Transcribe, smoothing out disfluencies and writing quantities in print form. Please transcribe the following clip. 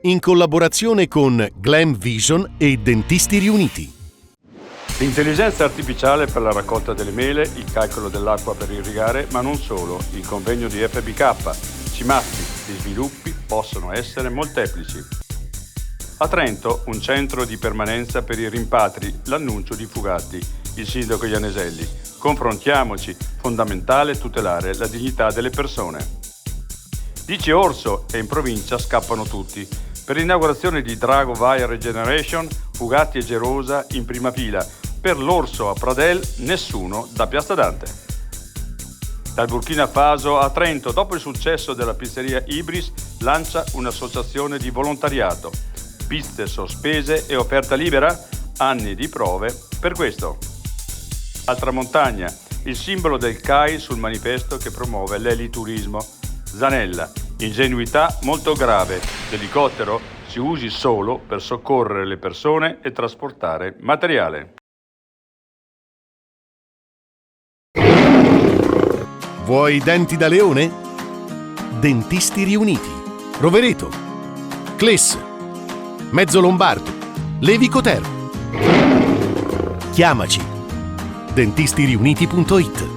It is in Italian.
in collaborazione con Glam Vision e Dentisti Riuniti. L'intelligenza artificiale per la raccolta delle mele, il calcolo dell'acqua per irrigare, ma non solo, il convegno di FBK, Cimazzi, gli sviluppi possono essere molteplici. A Trento un centro di permanenza per i rimpatri, l'annuncio di Fugatti, il sindaco Ianeselli. Confrontiamoci, fondamentale tutelare la dignità delle persone. Dice Orso e in provincia scappano tutti. Per l'inaugurazione di Drago Vai Regeneration, Fugatti e Gerosa in prima fila. Per l'Orso a Pradel, nessuno da Piazza Dante. Dal Burkina Faso a Trento, dopo il successo della pizzeria Ibris, lancia un'associazione di volontariato. Piste sospese e offerta libera? Anni di prove per questo. Altra montagna, il simbolo del CAI sul manifesto che promuove l'eliturismo. Zanella, ingenuità molto grave. L'elicottero si usi solo per soccorrere le persone e trasportare materiale. Vuoi denti da leone? Dentisti Riuniti. Rovereto. Cles. Mezzo Lombardo. Levico Terme. Chiamaci. dentistiriuniti.it